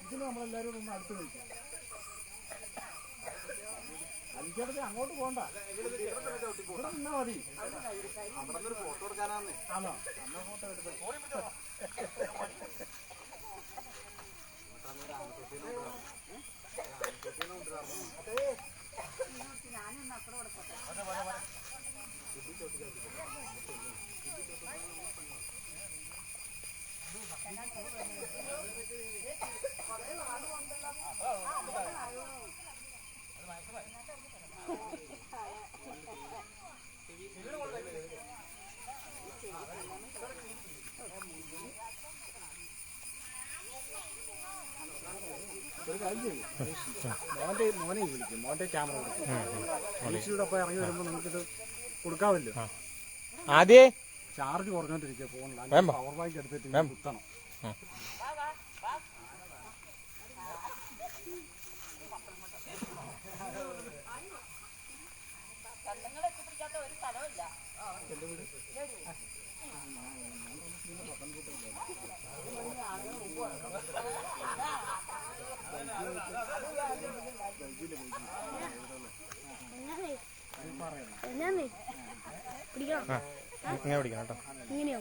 ഇതിന് നമ്മളെല്ലാവരും ഒന്ന് അടുത്ത് കഴിക്കാം. അഞ്ചിടത്ത് അങ്ങോട്ട് പോകണ്ട, ഇവിടെ നിന്നാ മതി. ഫോട്ടോ എടുക്കാനാണ്. ആണോ? അന്ന ഫോട്ടോ എടുത്ത് ഒരു കാര്യം ചെയ്യും. മോനെ വിളിക്കും, മോൻ്റെ ക്യാമറ കൊടുക്കും. ഐസിയുടെ ഒപ്പം ഇറങ്ങി വരുമ്പോൾ നമുക്കിത് കൊടുക്കാമല്ലോ. ആദ്യേ ചാർജ് കുറഞ്ഞോണ്ടിരിക്കുക ഫോണിൽ. പവർ ബാങ്ക് എടുത്തിട്ട് കുത്തണം. ഇങ്ങനെ പിടിക്കണം കേട്ടോ. ഇങ്ങനെയോ?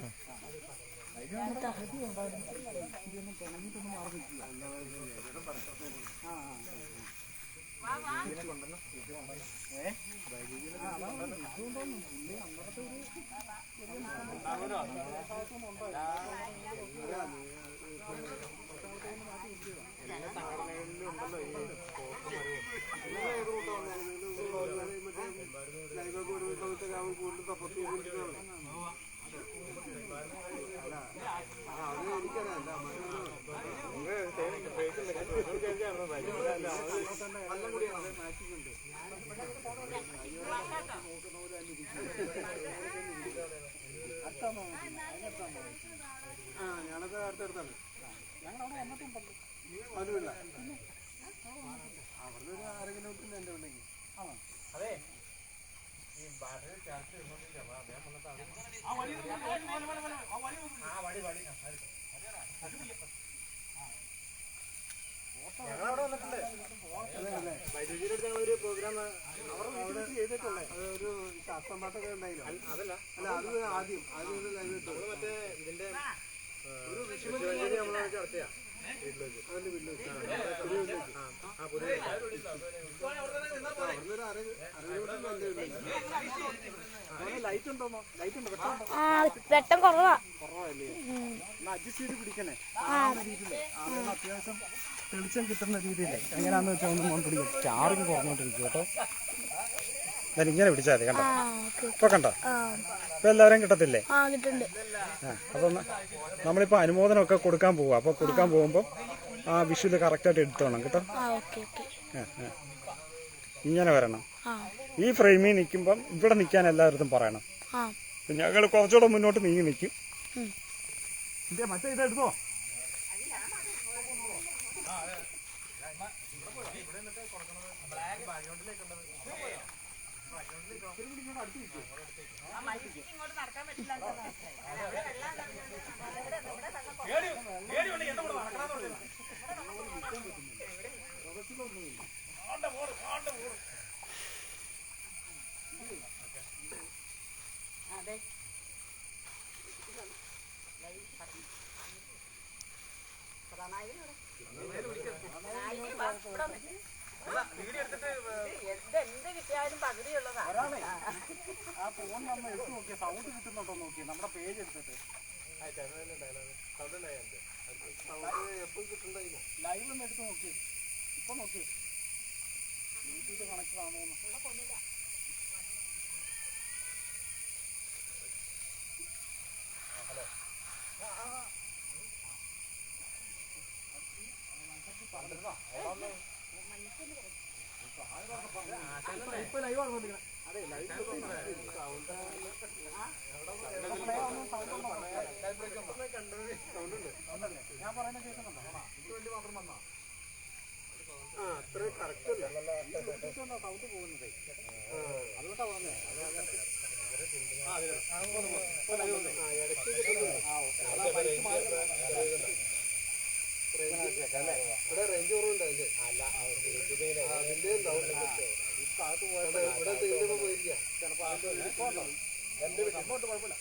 ഞാനത് അടുത്തടുത്താണ്. ഞങ്ങളവിടെ വന്നിട്ടുണ്ടല്ലോ. അതുമില്ല അവിടുന്ന് ഒരു 6 കിലോമീറ്ററിൽ എൻ്റെ ഉണ്ടെങ്കിൽ ഞങ്ങളവിടെ വന്നിട്ടുണ്ട്. ഒരു പ്രോഗ്രാം ചെയ്തിട്ടുള്ളേ, അതൊരു ശാസ്ത്രം പാട്ടൊക്കെ ഉണ്ടായില്ല. അതല്ല, അത് ആദ്യം ലൈവ് ഇട്ടു. മറ്റേ ഇതിന്റെ ഒരു വിഷുവിന് നമ്മളെ നടത്തിയാ അതിന്റെ വീട്ടിൽ ലൈറ്റ് ഉണ്ടോന്നോ? ലൈറ്റ് ഉണ്ടോ? വെട്ടം കുറവാ. കുറവല്ലേ? അഡ്ജസ്റ്റ് ചെയ്ത് പിടിക്കണേ. അത്യാവശ്യം തെളിച്ചം കിട്ടുന്ന രീതിയിലേ എങ്ങനെയാന്ന് വെച്ചാൽ ഒന്നും പിടിക്കും. ചാർജ് കുറഞ്ഞോണ്ടിരിക്കും കേട്ടോ. എന്നാലും ഇങ്ങനെ പിടിച്ചാൽ മതി. കണ്ടോ? ഇപ്പൊ കണ്ടോ? ഇപ്പൊ എല്ലാവരും കിട്ടത്തില്ലേ? അപ്പം നമ്മളിപ്പോ അനുമോദനമൊക്കെ കൊടുക്കാൻ പോവാ. അപ്പൊ കൊടുക്കാൻ പോകുമ്പോ ആ വിഷുവില് കറക്റ്റായിട്ട് എടുത്തോണം കേട്ടോ. ഇങ്ങനെ വരണം. ഈ ഫ്രെയിമിൽ നിൽക്കുമ്പം ഇവിടെ നിൽക്കാൻ എല്ലാവരും പറയണം. ഞങ്ങൾ കുറച്ചുകൂടെ മുന്നോട്ട് നീങ്ങി നിൽക്കും. മറ്റേ ഇതെടുത്തോ? എന്ത് കിട്ടിയാലും പകുതിയുള്ളതാ. ആ ഫോൺ നമ്മൾ എടുത്ത് നോക്കിയ സൗണ്ട് കിട്ടുന്നുണ്ടോ നോക്കി നമ്മുടെ പേജ് എടുത്തിട്ട് എപ്പോഴും കിട്ടുന്നുണ്ടായില്ല. ലൈവ് ഒന്ന് എടുത്ത് നോക്കി. ഇപ്പൊ നോക്കി ബ്ലൂടൂത്ത് കണക്ഷൻ ആണോ? ഇപ്പൊ ലൈവ് ആണ് നോക്കിക്കണം. അതെ ലൈവ് ഞാൻ പറയുന്ന കേൾക്കുന്നുണ്ടോ? ഇത് വേണ്ടി മാത്രം വന്നാ അത്ര കറക്റ്റ് അല്ല. സൗണ്ട് പോകുന്നത് അതുകൊണ്ടാ പറഞ്ഞേ. ഇവിടെ റേഞ്ച് കുറവുണ്ട്. അതിന്റെ ഭാഗത്ത് പോയത് ഇവിടെ തീരുമ്പോ പോയിരിക്കുക. ചിലപ്പോ അങ്ങോട്ട് കുഴപ്പമില്ല.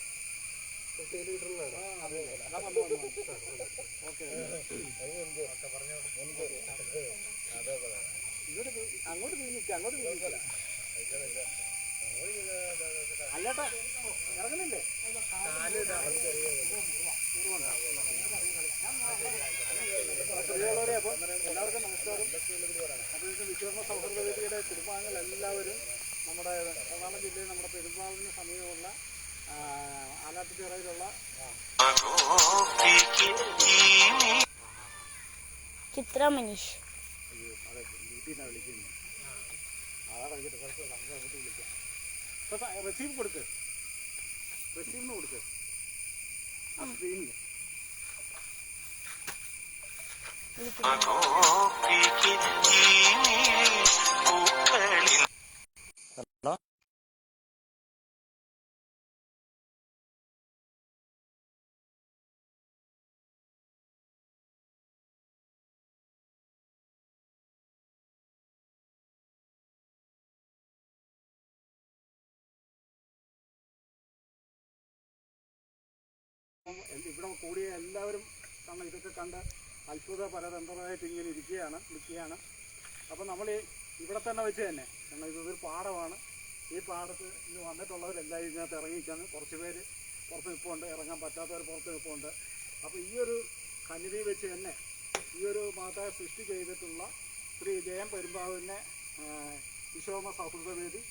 അങ്ങോട്ട് തിരിഞ്ഞിരിക്കുക. അങ്ങോട്ട് തിരിഞ്ഞിരിക്കുക. അല്ലേട്ടാ ഇറങ്ങുന്നില്ലേ? പ്രിയമുള്ളവരെ, അപ്പോൾ എല്ലാവർക്കും നമസ്കാരം. അപ്പോൾ ഇത് വിശ്വകർമ്മ സൗഹൃദ വേദിയുടെ കുടുംബാംഗങ്ങൾ എല്ലാവരും നമ്മുടെ എറണാകുളം ജില്ലയിൽ നമ്മുടെ പെരുമ്പാവൂരിന് സമീപമുള്ള ആലാട്ടുചിറയിലുള്ള ചിത്ര മനീഷ്. അയ്യോ അതെ വീട്ടിൽ നിന്നാണ് വിളിക്കുന്നത്. അതാണ് വിളിച്ചിട്ട് കുഴപ്പമില്ല. നമുക്ക് അങ്ങോട്ട് വിളിക്കാം. റെസീവ് കൊടുക്ക്. റെസീവിന് കൊടുക്ക്. ആ സ്ക്രീനിൽ ഇവിടെ കൂടിയ എല്ലാവരും കാരണം ഇതൊക്കെ കണ്ട് അത്ഭുത പരതന്ത്രമായിട്ട് ഇങ്ങനെ നിൽക്കുകയാണ്. അപ്പോൾ നമ്മൾ ഇവിടെ തന്നെ വെച്ച് തന്നെ കാരണം ഇതൊരു പാടമാണ്. ഈ പാടത്ത് ഇന്ന് വന്നിട്ടുള്ളവരെല്ലാം ഇതിനകത്ത് ഇറങ്ങിയിരിക്കുകയാണ്. കുറച്ച് പേര് പുറത്ത് നിൽപ്പുണ്ട്, ഇറങ്ങാൻ പറ്റാത്തവർ പുറത്ത് നിൽപ്പുണ്ട്. അപ്പോൾ ഈ ഒരു സന്നിധി വെച്ച് തന്നെ ഈ ഒരു മഹത്തായ സൃഷ്ടി ചെയ്തിട്ടുള്ള ശ്രീ ജയൻ പെരുമ്പാവൂരിനെ വിശ്വകർമ്മ സൗഹൃദ വേദി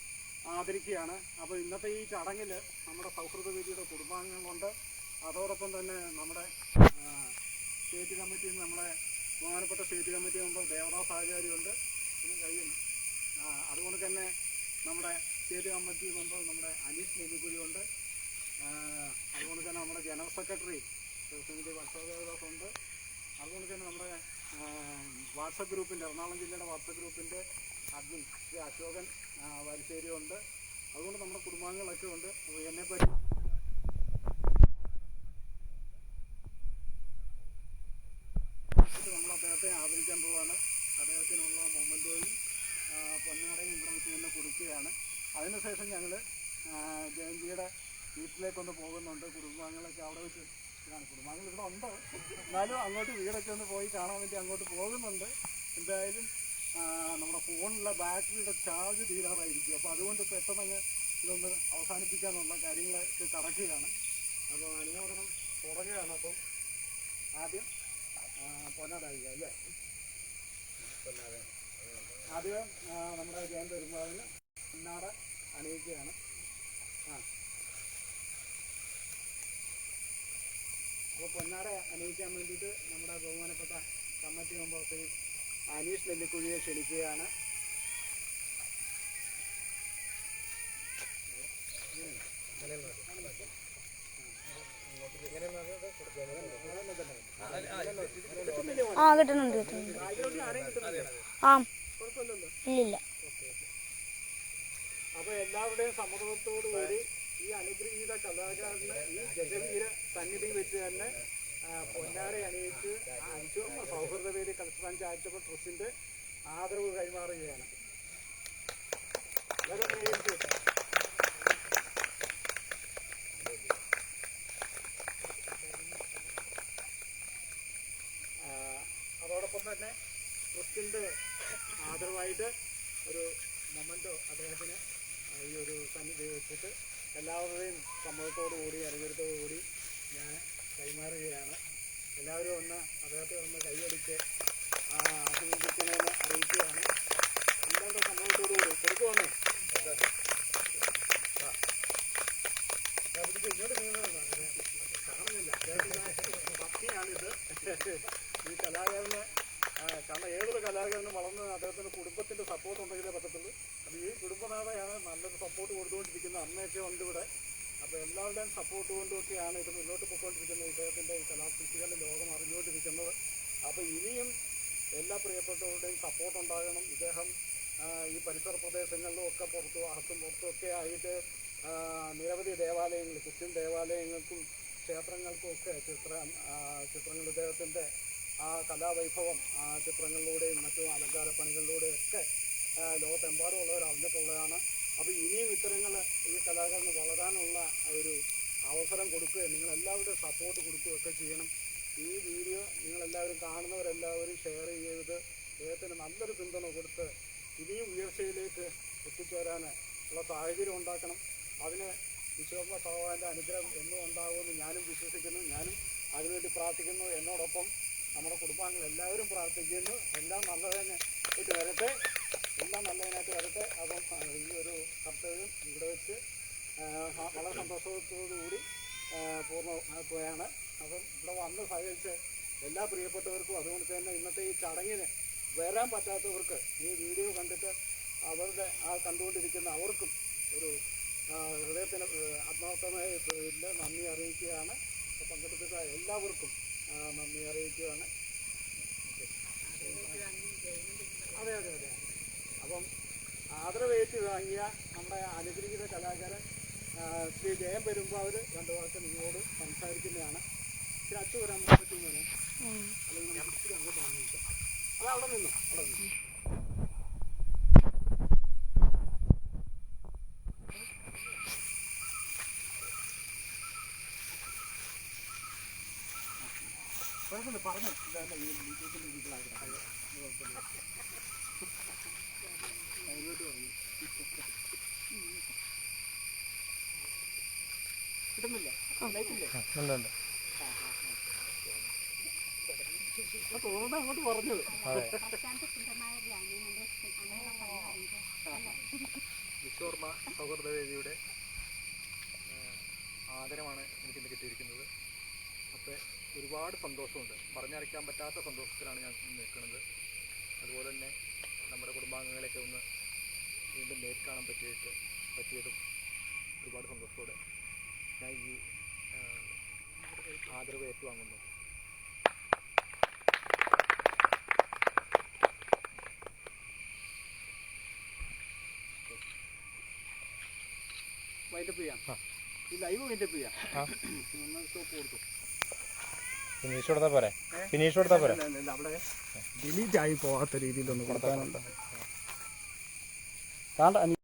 ആദരിക്കുകയാണ്. അപ്പോൾ ഇന്നത്തെ ഈ ചടങ്ങിൽ നമ്മുടെ സൗഹൃദ വേദിയുടെ കുടുംബാംഗങ്ങളുണ്ട്. അതോടൊപ്പം തന്നെ നമ്മുടെ സ്റ്റേറ്റ് കമ്മിറ്റിയിൽ നിന്ന് നമ്മുടെ ബഹുമാനപ്പെട്ട സ്റ്റേറ്റ് കമ്മിറ്റി മെമ്പർ ദേവദാസ് ആചാര്യയുണ്ട്. പിന്നെ കഴിയുന്നു. അതുകൊണ്ട് തന്നെ നമ്മുടെ സ്റ്റേറ്റ് കമ്മിറ്റി മെമ്പർ നമ്മുടെ അനീഷ് നെല്ലിക്കുഴിയുണ്ട്. അതുകൊണ്ട് തന്നെ നമ്മുടെ ജനറൽ സെക്രട്ടറി ശ്രീമതി വത്സദേവദാസ് ഉണ്ട്. അതുകൊണ്ട് തന്നെ നമ്മുടെ വാട്സപ്പ് ഗ്രൂപ്പിൻ്റെ എറണാകുളം ജില്ലയുടെ വാട്സപ്പ് ഗ്രൂപ്പിൻ്റെ അഡ്മിൻ ശ്രീ അശോകൻ വാരിശ്ശേരി ഉണ്ട്. അതുകൊണ്ട് നമ്മുടെ കുടുംബാംഗങ്ങളൊക്കെ ഉണ്ട്. അപ്പോൾ എന്നെപ്പറ്റി നമ്മൾ അദ്ദേഹത്തെ ആദരിക്കാൻ പോവാണ്. അദ്ദേഹത്തിനുള്ള മൊമെൻറ്റോയും പൊന്നാടയും ഇവിടെ വെച്ച് തന്നെ കൊടുക്കുകയാണ്. അതിനുശേഷം ഞങ്ങൾ ജയന്തിയുടെ വീട്ടിലേക്കൊന്ന് പോകുന്നുണ്ട്. കുടുംബാംഗങ്ങളൊക്കെ അവിടെ വെച്ച് കുടുംബാംഗങ്ങൾ ഇവിടെ ഉണ്ട്, എന്നാലും അങ്ങോട്ട് വീടൊക്കെ ഒന്ന് പോയി കാണാൻ വേണ്ടി അങ്ങോട്ട് പോകുന്നുണ്ട്. എന്തായാലും നമ്മുടെ ഫോണിലെ ബാറ്ററിയുടെ ചാർജ് തീരാറായിരിക്കും. അപ്പോൾ അതുകൊണ്ട് പെട്ടെന്ന് ഇതൊന്ന് അവസാനിപ്പിക്കാനുള്ള കാര്യങ്ങളൊക്കെ കടക്കുകയാണ്. അപ്പോൾ അനുമോദനം തുടങ്ങുകയാണ്. അപ്പം ആദ്യം പൊന്നാടായില്ല അല്ലേ? ആദ്യം നമ്മുടെ ജയൻ പെരുമാളിന് പൊന്നാട അണിയിക്കുകയാണ്. അപ്പോൾ പൊന്നാട അണിയിക്കാൻ വേണ്ടിയിട്ട് നമ്മുടെ ബഹുമാനപ്പെട്ട കമ്മിറ്റി മെമ്പർ ശ്രീ അനീഷ് നെല്ലിക്കുഴിയെ ക്ഷണിക്കുകയാണ്. കിട്ടുന്നുണ്ട് ഇല്ലില്ല. അപ്പോൾ എല്ലാവരുടെയും സമ്മതത്തോടു കൂടി ഈ അനുഗ്രഹീത കലാകാരന് ഈ ഗജവീര സന്നിധി വെച്ച് തന്നെ പൊന്നാട അണിയിച്ച് അഞ്ചുമ്മ സൗഹൃദവേദി കൾച്ചറൽ ആൻഡ് ചാരിറ്റബിൾ ട്രസ്റ്റിന്റെ ആദരവ് കൈമാറുകയാണ്. അതോടൊപ്പം തന്നെ ട്രസ്റ്റിന്റെ ആദരവായിട്ട് ഒരു മൊമെന്റോ അദ്ദേഹത്തിന് ഈ ഒരു സന്നിധി വെച്ചിട്ട് എല്ലാവരുടെയും സമ്മതത്തോടുകൂടി അനുഗ്രഹത്തോടുകൂടി ഞാൻ കൈമാറുകയാണ്. എല്ലാവരും ഒന്ന് അദ്ദേഹത്തെ ഒന്ന് കൈയടിച്ച് അഭിനന്ദിക്കണമെന്ന് അറിയിക്കുകയാണ്. എല്ലാവരുടെ സമ്മതത്തോടുകൂടി ശരിക്കും വന്നു ഇങ്ങോട്ട് കാണുന്നില്ല. ഭക്തിയാണിത്. ഈ കലാകാരന് കാരണം ഏതൊരു കലാകാരനും വളർന്ന് അദ്ദേഹത്തിൻ്റെ കുടുംബത്തിൻ്റെ സപ്പോർട്ട് ഉണ്ടെങ്കിലേ പറ്റത്തുള്ളൂ. അപ്പോൾ ഈ കുടുംബനാഥയാണ് നല്ലൊരു സപ്പോർട്ട് കൊടുത്തുകൊണ്ടിരിക്കുന്നത്. അമ്മയൊക്കെ ഉണ്ട് ഇവിടെ. അപ്പോൾ എല്ലാവരുടെയും സപ്പോർട്ട് കൊണ്ടുമൊക്കെയാണ് ഇത് മുന്നോട്ട് പോയിക്കൊണ്ടിരിക്കുന്നത്. ഇദ്ദേഹത്തിൻ്റെ ഈ കലാസൃഷ്ടികളുടെ ലോകം അറിഞ്ഞുകൊണ്ടിരിക്കുന്നത്. അപ്പോൾ ഇനിയും എല്ലാ പ്രിയപ്പെട്ടവരുടെയും സപ്പോർട്ട് ഉണ്ടാകണം. ഇദ്ദേഹം ഈ പരിസര പ്രദേശങ്ങളിലും ഒക്കെ അകത്തും പുറത്തും ഒക്കെ ആയിട്ട് നിരവധി ദേവാലയങ്ങൾ, ക്രിസ്ത്യൻ ദേവാലയങ്ങൾക്കും ക്ഷേത്രങ്ങൾക്കും ഒക്കെ ചിത്രങ്ങൾ ഇദ്ദേഹത്തിൻ്റെ ആ കലാവൈഭവം ചിത്രങ്ങളിലൂടെയും മറ്റു അലങ്കാരപ്പണികളിലൂടെയൊക്കെ ലോകത്തെമ്പാടുമുള്ളവർ അറിഞ്ഞിട്ടുള്ളതാണ്. അപ്പോൾ ഇനിയും ഇത്തരങ്ങൾ ഈ കലാകാരന് വളരാനുള്ള ഒരു അവസരം കൊടുക്കുകയും നിങ്ങളെല്ലാവരുടെയും സപ്പോർട്ട് കൊടുക്കുകയൊക്കെ ചെയ്യണം. ഈ വീഡിയോ നിങ്ങളെല്ലാവരും കാണുന്നവരെല്ലാവരും ഷെയർ ചെയ്ത് അദ്ദേഹത്തിന് നല്ലൊരു പിന്തുണ കൊടുത്ത് ഇനിയും ഉയർച്ചയിലേക്ക് എത്തിച്ചേരാൻ ഉള്ള സാഹചര്യം ഉണ്ടാക്കണം. അതിന് വിശ്വകർമ്മ ഭഗവാന്റെ അനുഗ്രഹം എന്നും ഉണ്ടാകുമെന്ന് ഞാനും വിശ്വസിക്കുന്നു. ഞാനും അതിനുവേണ്ടി പ്രാർത്ഥിക്കുന്നു. എന്നോടൊപ്പം നമ്മുടെ കുടുംബാംഗങ്ങൾ എല്ലാവരും പ്രാർത്ഥിക്കുന്നു. എല്ലാം നല്ലതിനായിട്ട് വരട്ടെ, എല്ലാം നല്ലതിനായിട്ട് വരട്ടെ. അപ്പം ഈ ഒരു കർത്തവ്യം ഇവിടെ വെച്ച് വളരെ സന്തോഷത്തോടുകൂടി പൂർണ്ണമാക്കുകയാണ്. അപ്പം ഇവിടെ വന്ന് സഹകരിച്ച് എല്ലാ പ്രിയപ്പെട്ടവർക്കും, അതുകൊണ്ട് തന്നെ ഇന്നത്തെ ഈ ചടങ്ങിന് വരാൻ പറ്റാത്തവർക്ക് ഈ വീഡിയോ കണ്ടിട്ട് അവരുടെ കണ്ടുകൊണ്ടിരിക്കുന്ന അവർക്കും ഒരു ഹൃദയത്തിന് ആത്മാർത്ഥമായ നന്ദി അറിയിക്കുകയാണ്. പങ്കെടുത്തിട്ട എല്ലാവർക്കും നന്ദി അറിയിക്കുകയാണ്. അതെ അതെ അതെ. അപ്പം ആദരവേറ്റ് വാങ്ങിയ നമ്മുടെ അനുഗ്രഹീത കലാകാരൻ ശ്രീ ജയൻ പെരുമ്പാവൂർ രണ്ടു വാക്ക് നിങ്ങളോട് സംസാരിക്കുന്നതാണ്. ഇച്ചിരി അച്ചു വരാൻ പറ്റുമോ? അല്ലെങ്കിൽ നമുക്ക് ഇച്ചിരി അങ്ങോട്ട് വാങ്ങിക്കാം. അത് അവിടെ നിന്നു. പറഞ്ഞു ഈ ബീച്ചസിന്റെ വീട്ടിലാക്കണം. കിട്ടുന്നില്ല, ലൈറ്റില്ലേ? തോന്നുന്നത് അങ്ങോട്ട് പറഞ്ഞത്. വിശ്വകർമ്മ സൗഹൃദവേദിയുടെ ആദരമാണ് എനിക്കിന്ന് കിട്ടിയിരിക്കുന്നത്. അപ്പോൾ ഒരുപാട് സന്തോഷമുണ്ട്. പറഞ്ഞറിയിക്കാൻ പറ്റാത്ത സന്തോഷത്തിലാണ് ഞാൻ നിൽക്കുന്നത്. അതുപോലെ തന്നെ നമ്മുടെ കുടുംബാംഗങ്ങളെയൊക്കെ ഒന്ന് വീണ്ടും നേരിൽ കാണാൻ പറ്റിയതും ഒരുപാട് സന്തോഷത്തോടെ ഞാൻ ഈ ആദരവ് ഏറ്റുവാങ്ങുന്നു. വൈൻഡപ്പ് ചെയ്യാം. ഈ ലൈവ് വൈൻഡപ്പ് ചെയ്യാം. ഒന്ന് സ്റ്റോപ്പ് കൊടുത്തു. ഫിനിഷ് കൊടുത്താൽ പോരെ? ഫിനിഷ് കൊടുത്താൽ പോരെ? അല്ല, അവിടെ ഡിലീറ്റ് ആയി പോകാത്ത രീതിയിലൊന്ന് കൊടുക്കാനുണ്ട്. കാണ്ട